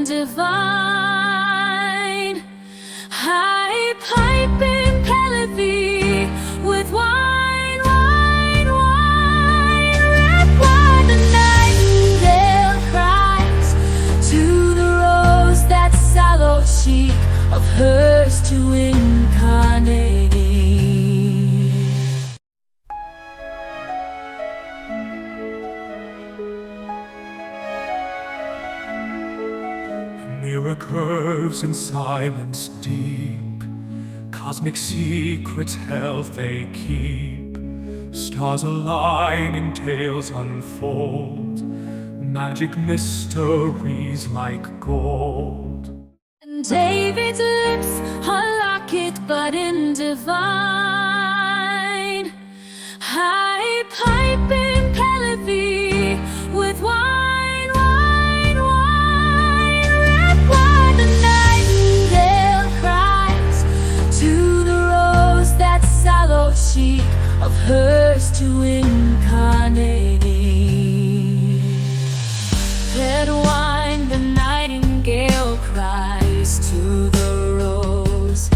and divine. I pipe in Pelavie with wine, wine, wine. Redbrown the nightingale cries to the rose, that sallow cheek of hers to incarnate. Mirror curves in silence deep, cosmic secrets held they keep. Stars align in tales unfold, magic mysteries like gold. And David's lips unlock it, but in divine. I pipe in Pelavie with wine, wine, wine. Redbrown the nightingale cries to the rose, that sallow cheek of hers to incarnate. Red wine, the nightingale cries to the rose,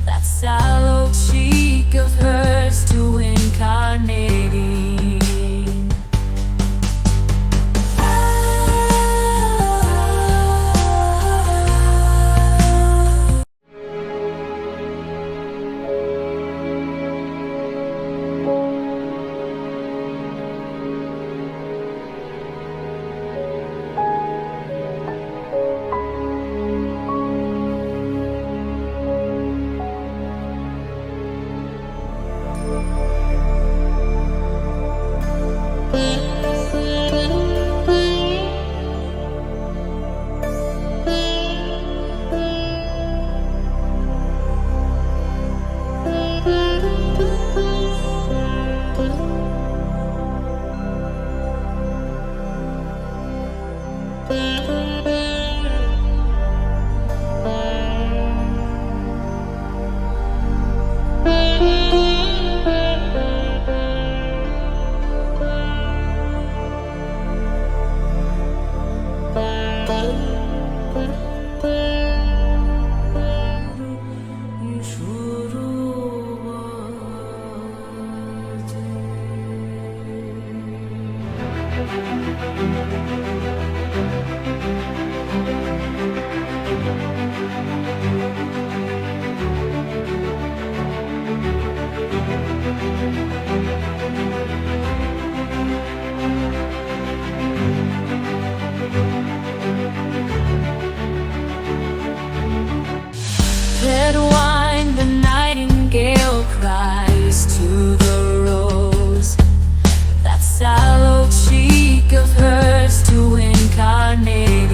that sallow cheek of hers to incarnate. Red wine, the nightingale cries to the rose, that sallow cheek of hers to incarnate.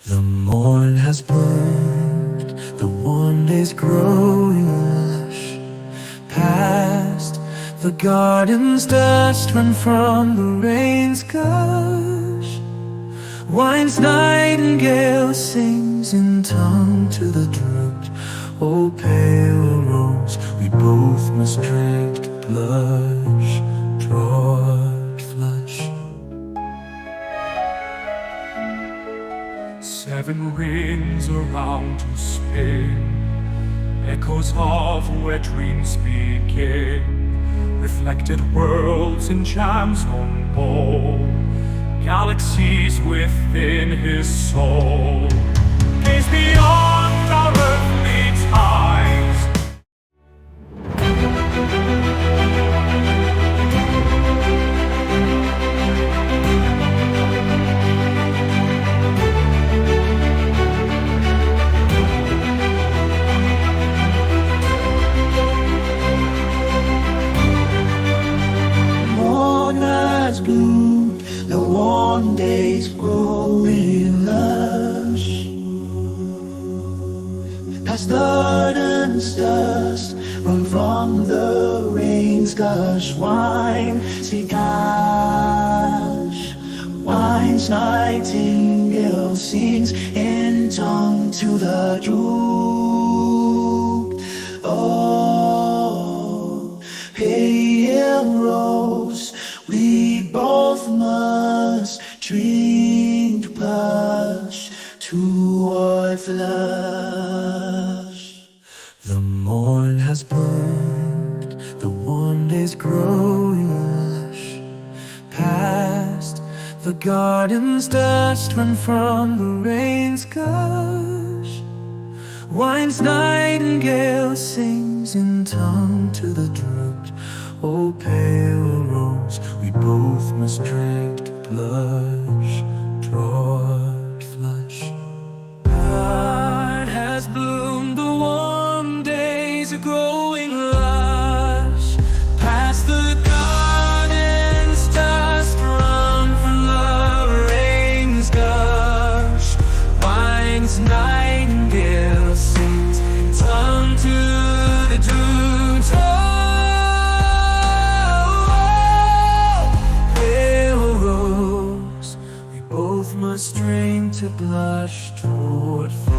The morn has bloomed, the warm day's growing lush. Past the garden's dust run from the rain's gush. Wine's nightingale sings in tongue to the drought. Oh, pale rose, we both must drink to blush, drought flush. Seven rings around to spin, echoes of where dreams begin. Reflected worlds in Jam's own bowl, galaxies within his soul. Gaze beyond our earthly ties. Morn has bloomed, the warm days growing lush. Past garden's dust run from the rain's gush. Wine, see gush. Wine's nightingale sings in tongue to the droop. Oh, pale rose, we both must drink blood. flush. The morn has bloomed, the warm day's growing lush. Past the garden's dust run from the rain's gush. Wine's nightingale sings in tongue to the drooped. Oh, pale rose, we both must drink to blush, drought flush. Heart has bloomed, the warm days are growing lush. Past the garden's dust run from the rain's gush. Wine's nightingale sings, tongue to the dunes. Oh, pale rose, we both must strain to blush toward flush.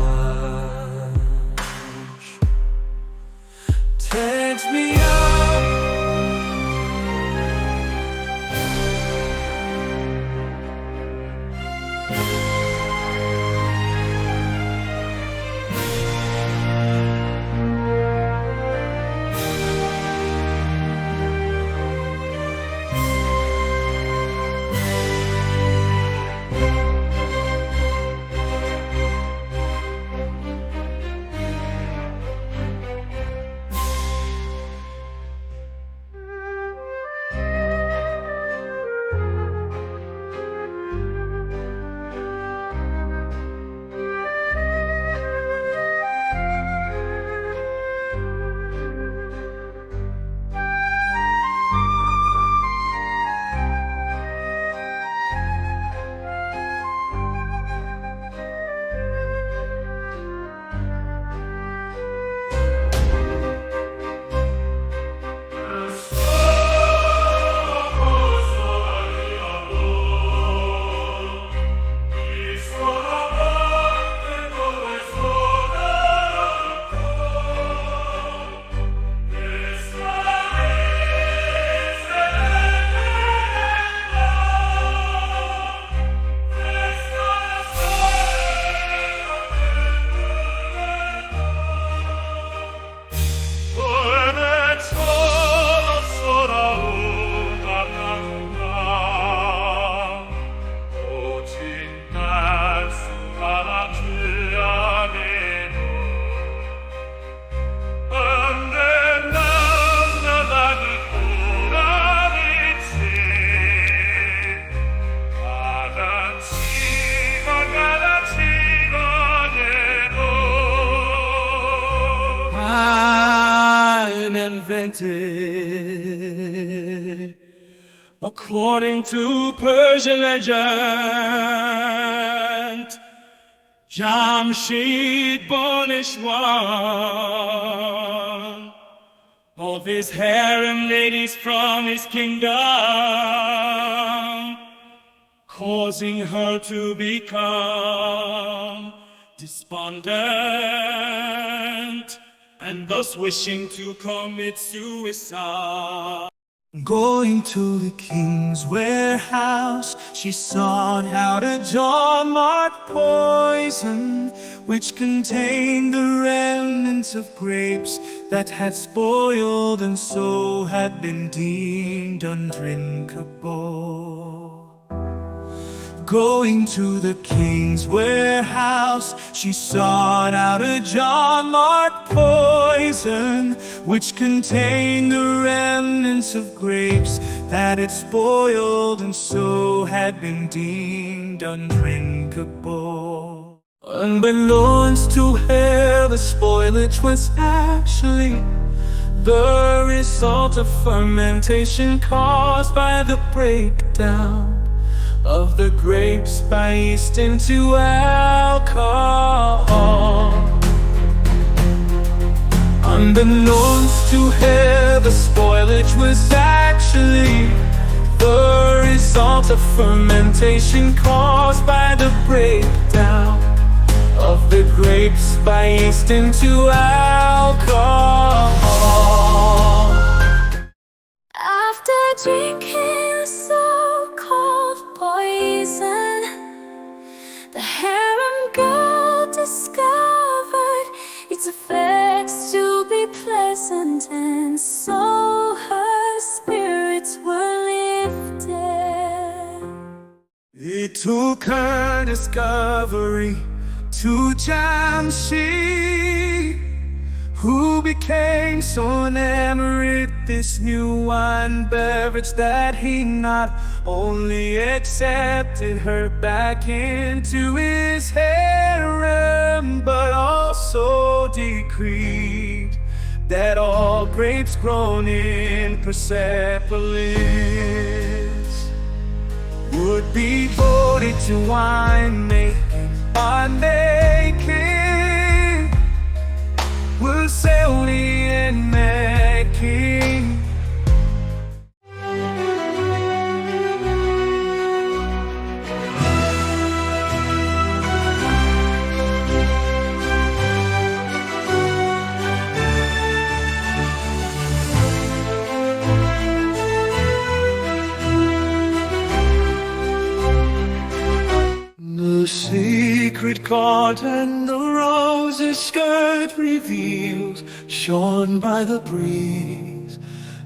Takes me up. Invented according to Persian legend. Jamshid Bonishwan, of his harem ladies from his kingdom, causing her to become despondent, and thus wishing to commit suicide. Going to the king's warehouse, she sought out a jar-marked poison, which contained the remnants of grapes that had spoiled and so had been deemed undrinkable. Going to the king's warehouse, she sought out a jar-marked poison, which contained the remnants of grapes that had spoiled and so had been deemed undrinkable. Unbeknownst to her, the spoilage was actually the result of fermentation caused by the breakdown of the grapes by yeast into alcohol. Unbeknownst to her, the spoilage was actually the result of fermentation caused by the breakdown of the grapes by yeast into alcohol. After drinking so-called poison, the harem girl discovered It took her discovery to Jamshid, who became so enamored with this new wine beverage that he not only accepted her back into his harem, but also decreed that all grapes grown in Persepolis would be voted to winemaking. Our naked will sail the and making. The secret garden the rose's skirt reveals, shorn by the breeze,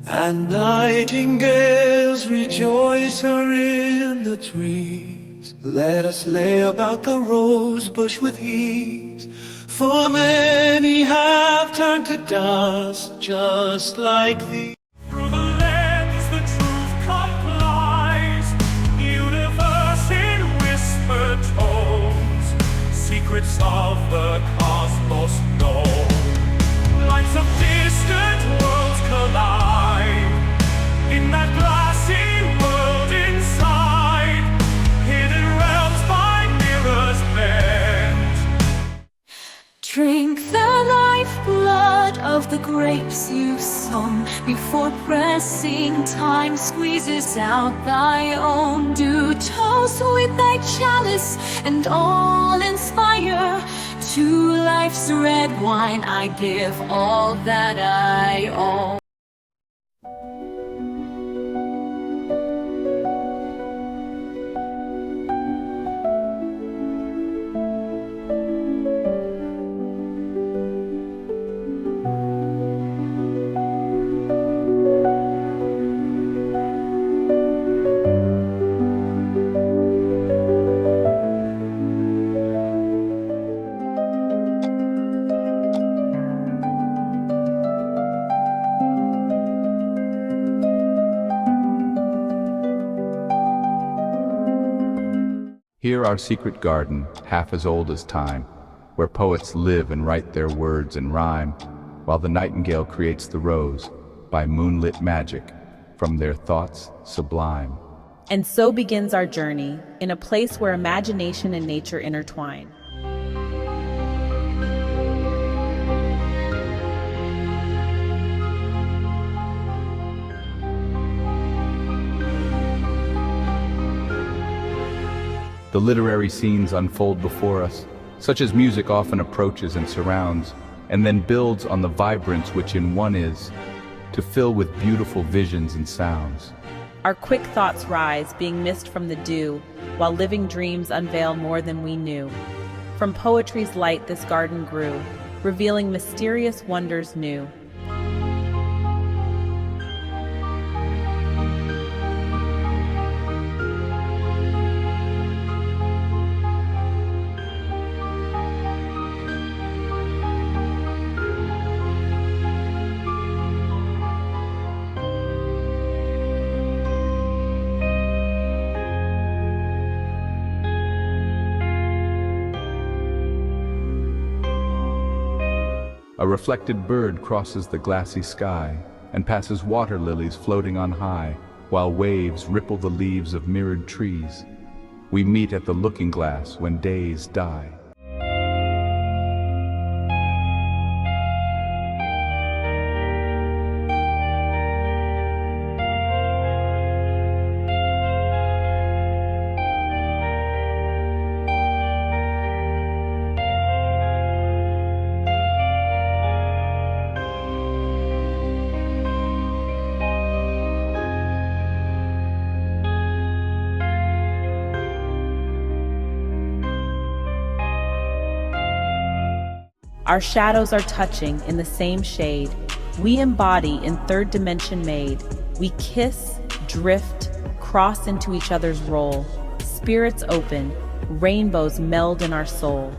and nightingales rejoice her in the trees. Let us lay about the rose bush with ease, for many have turned to dust just like thee. Through the lens the truth complies, universe in whispered tones, secrets of the cosmos known. Lights of distant worlds collide in that glassy world inside, hidden realms by mirrors bent. Drink the lifeblood of the grapes you've sown, before pressing time squeezes out thy own. Do toast with thy chalice and all inspire. To life's red wine I give all that I own. Here our secret garden, half as old as time, where poets live and write their words in rhyme, while the nightingale creates the rose by moonlit magic from their thoughts sublime. And so begins our journey, in a place where imagination and nature intertwine. The literary scenes unfold before us, such as music often approaches and surrounds, and then builds on the vibrance which in one is, to fill with beautiful visions and sounds. Our quick thoughts rise, being mist from the dew, while living dreams unveil more than we knew. From poetry's light this garden grew, revealing mysterious wonders new. A reflected bird crosses the glassy sky and passes water lilies floating on high, while waves ripple the leaves of mirrored trees. We meet at the looking glass when days die. Our shadows are touching in the same shade. We embody in third dimension made. We kiss, drift, cross into each other's role. spirits open, rainbows meld in our soul.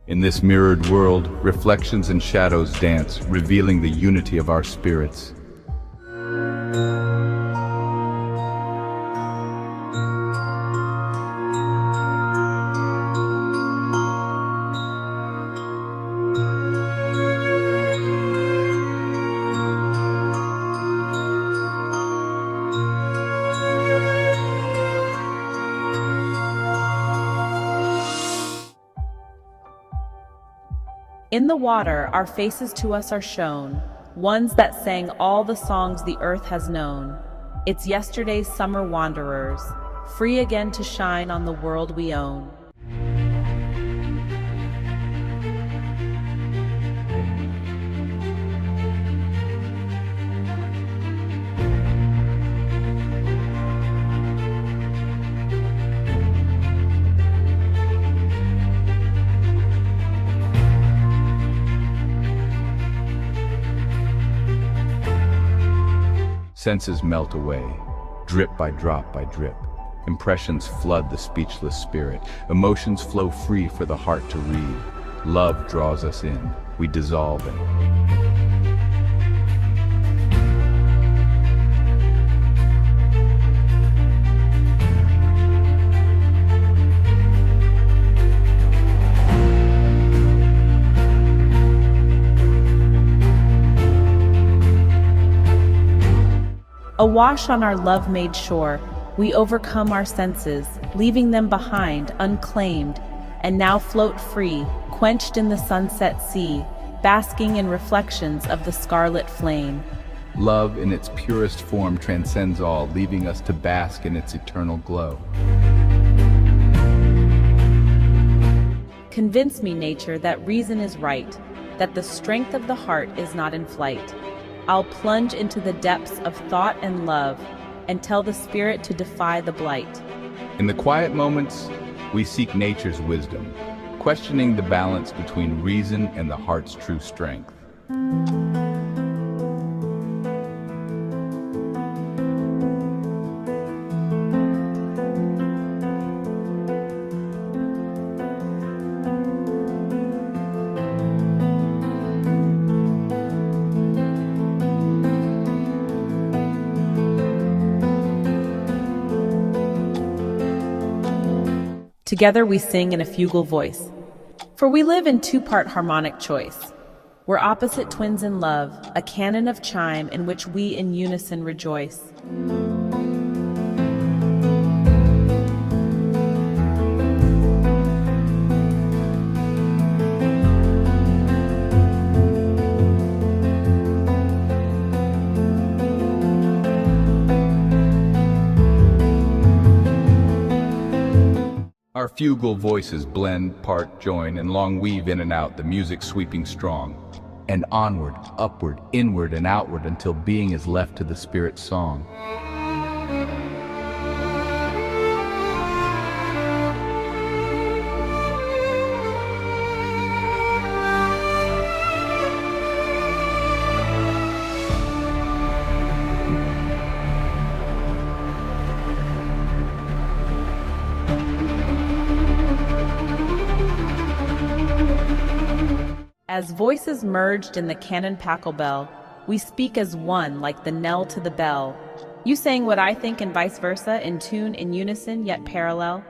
In this mirrored world, reflections and shadows dance, revealing the unity of our spirits. In the water, our faces to us are shown, ones that sang all the songs the earth has known. It's yesterday's summer wanderers, free again to shine on the world we own. Senses melt away, drip by drop by drip. Impressions flood the speechless spirit. Emotions flow free for the heart to read. Love draws us in. We dissolve in. Awash on our love-made shore, we overcome our senses, leaving them behind, unclaimed, and now float free, quenched in the sunset sea, basking in reflections of the scarlet flame. Love in its purest form transcends all, leaving us to bask in its eternal glow. Convince me, nature, that reason is right, that the strength of the heart is not in flight. I'll plunge into the depths of thought and love and tell the spirit to defy the blight. In the quiet moments, we seek nature's wisdom, questioning the balance between reason and the heart's true strength. Together we sing in a fugal voice, for we live in two-part harmonic choice. We're opposite twins in love, a canon of chime in which we in unison rejoice. Our fugal voices blend, part, join, and long weave in and out, the music sweeping strong. And onward, upward, inward, and outward until being is left to the spirit's song. As voices merged in the canon packle bell, we speak as one like the knell to the bell. You saying what I think and vice versa, in tune, in unison, yet parallel.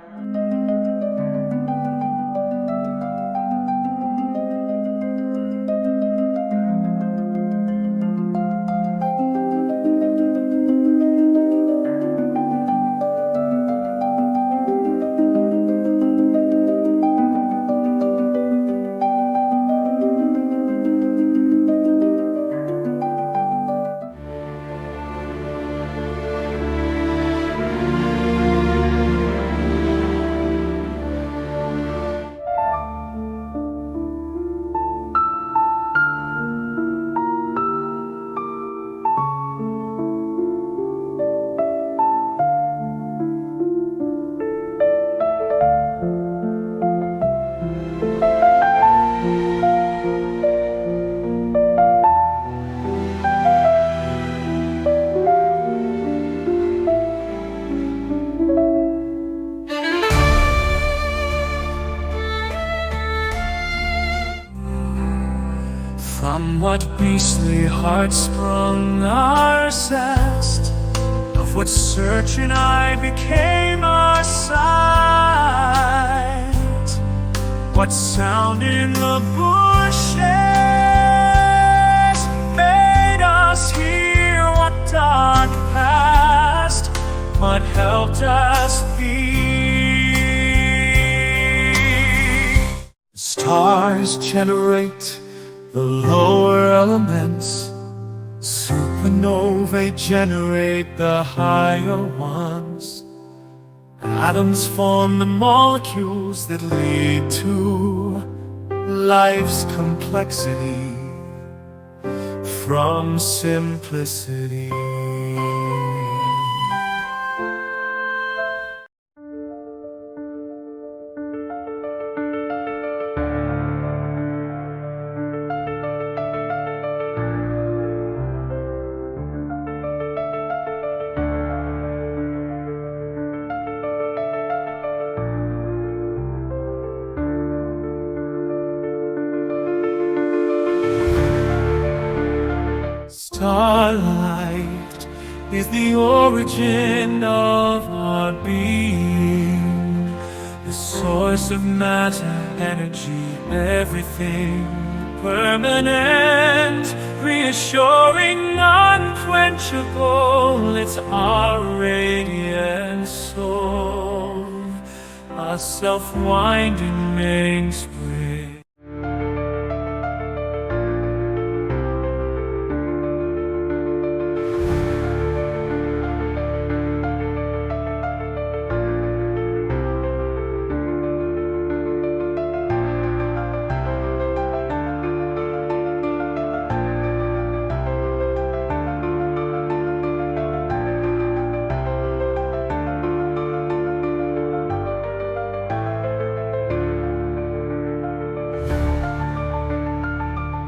what beastly heart-sprung our zest, of what searching eye became our sight, what sound in the bushes made us hear, what dark past, what helped us be. Stars generate the lower elements, supernovae generate the higher ones. Atoms form the molecules that lead to life's complexity from simplicity. Starlight is the origin of our being, the source of matter, energy, everything permanent, reassuring, unquenchable. It's our radiant soul, our self-winding mainspring.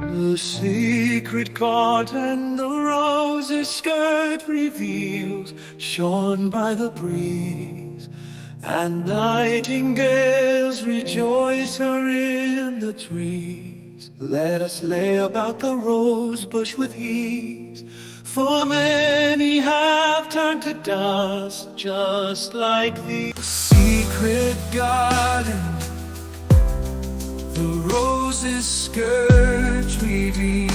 The secret garden, the rose's skirt reveals, shorn by the breeze, and nightingales rejoice her in the trees. Let us lay about the rose bush with ease, for many have turned to dust, just like the secret garden. The rose's skirt reveals,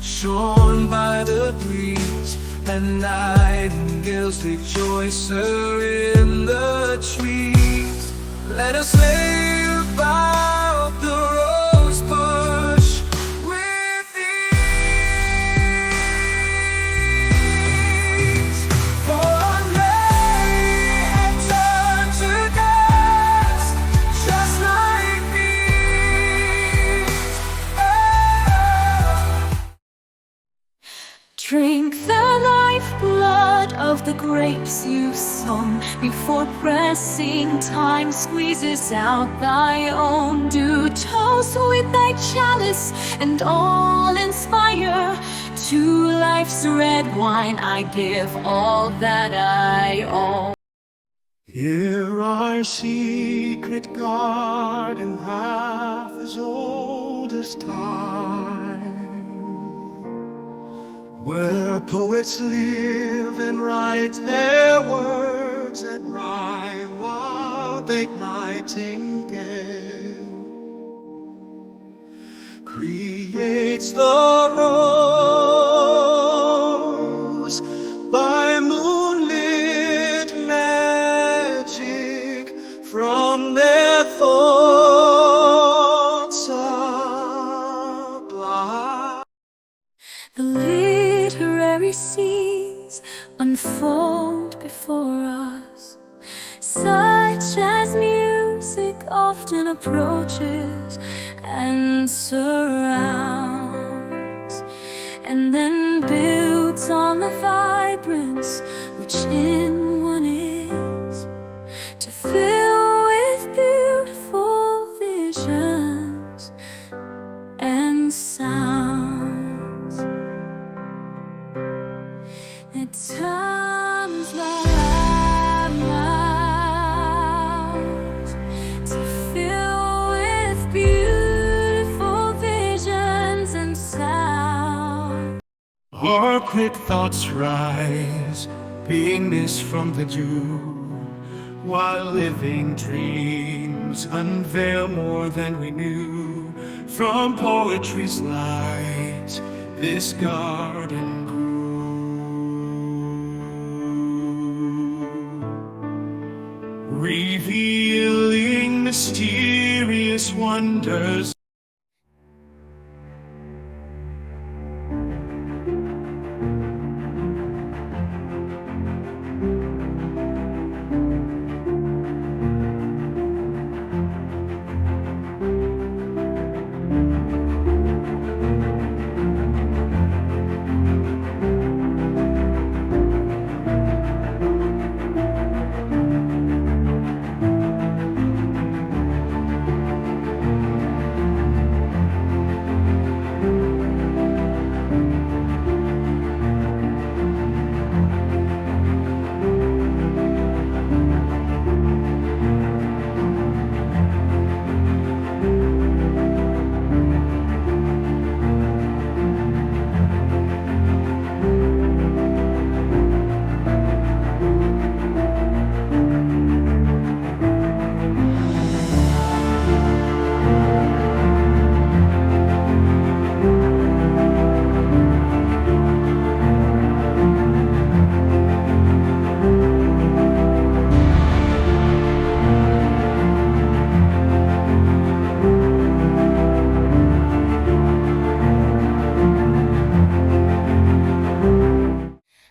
shorn by the breeze, and nightingales rejoice her in the trees. Let us lay about the rose bush with ease, for they have turned to dust, just like Drink the lifeblood of the grapes you've sown, before pressing time squeezes out thy own. Do toast with thy chalice and all inspire. To life's red wine I give all that I own. Here our secret garden, half as old as time, where poets live and write their words and rhyme, while the Nightingale creates the rose by moonlit magic from their thoughts sublime. The literary scenes unfold before us, such as music often approaches and surrounds, and then builds on the vibrance which in one is, to fill with beautiful visions and sounds. At times like ours, to fill with beautiful visions and sounds. Our quick thoughts rise, being mist from the dew, while living dreams unveil more than we knew. From poetry's light, this garden grew, revealing mysterious wonders.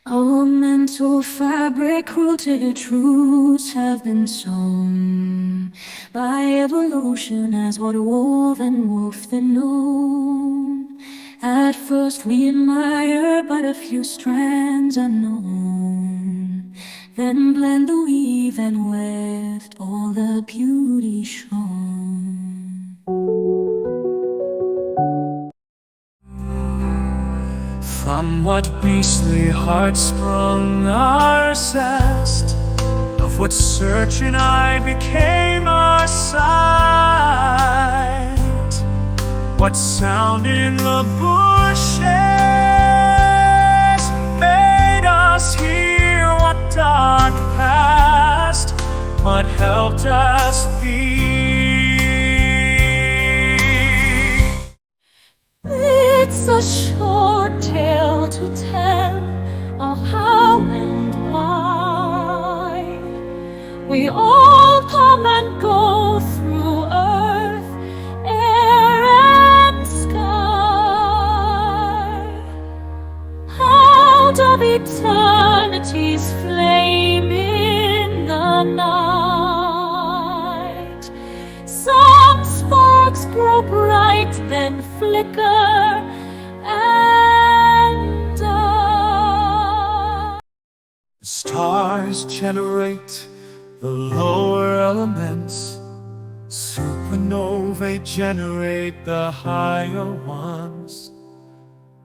Our mental fabric rooted truths have been sown by evolution as what wove and wove the known. At first we admire but a few strands unknown, then blend the weave and weft all the beauty shown. From what beastly heart sprung our zest, of what searching eye became our sight, what sound in the bushes made us hear, what dark past, what helped us be. It's a short tale to tell of how and why we all come and go through earth, air and sky, out of eternity's flame in the night. Some sparks grow bright, then flicker and die. Stars generate the lower elements, supernovae generate the higher ones.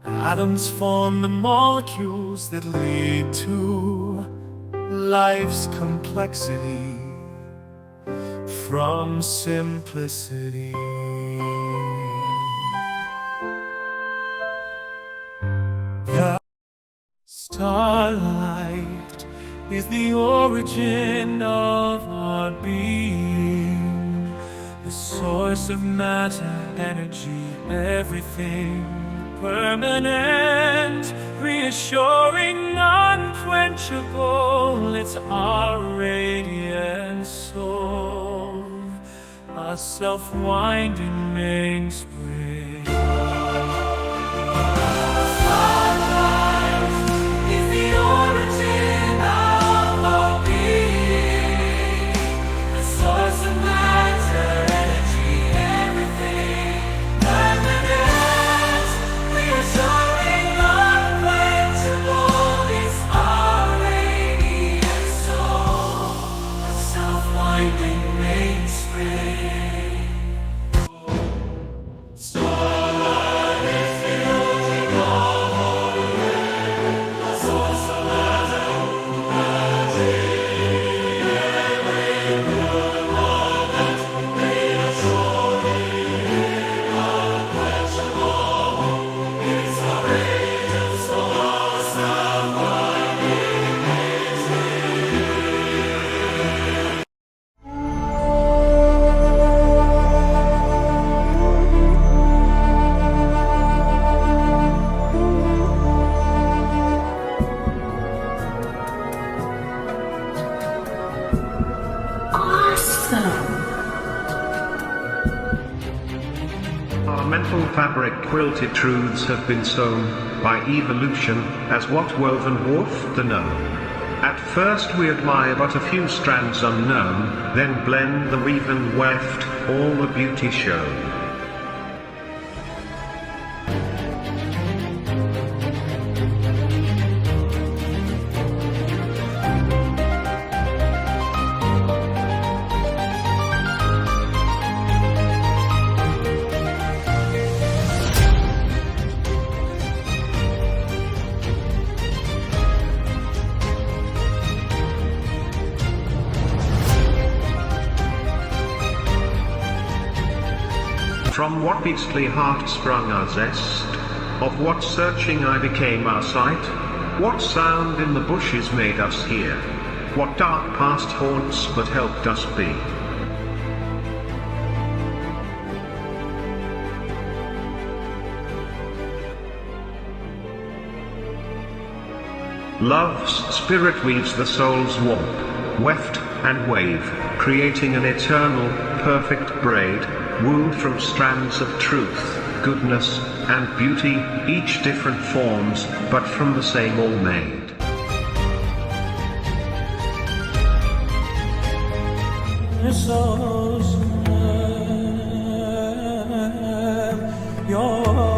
Atoms form the molecules that lead to life's complexity from simplicity. The starlight is the origin of our being, the source of matter, energy, everything permanent, reassuring, unquenchable. It's our radiant soul, a self-winding mainspring. Starlight is the origin of our being, the source of matter, energy, everything permanent, reassuring, unquenchable. It's our radiant soul, a self-winding mainspring. Starlight is the origin of our being, the source of matter, energy, every good moment, reassuring, unquenchable. It's our radiant soul, sound. Our mental fabric quilted truths have been sewn by evolution as what woven warped the known. At first we admire but a few strands unknown, then blend the weave and weft, all the beauty shown. From what beastly heart sprung our zest? Of what searching I became our sight? What sound in the bushes made us hear? What dark past haunts but helped us be? Love's spirit weaves the soul's warp, weft and wave, creating an eternal, perfect braid, wound from strands of truth, goodness, and beauty, each different forms, but from the same all made. Your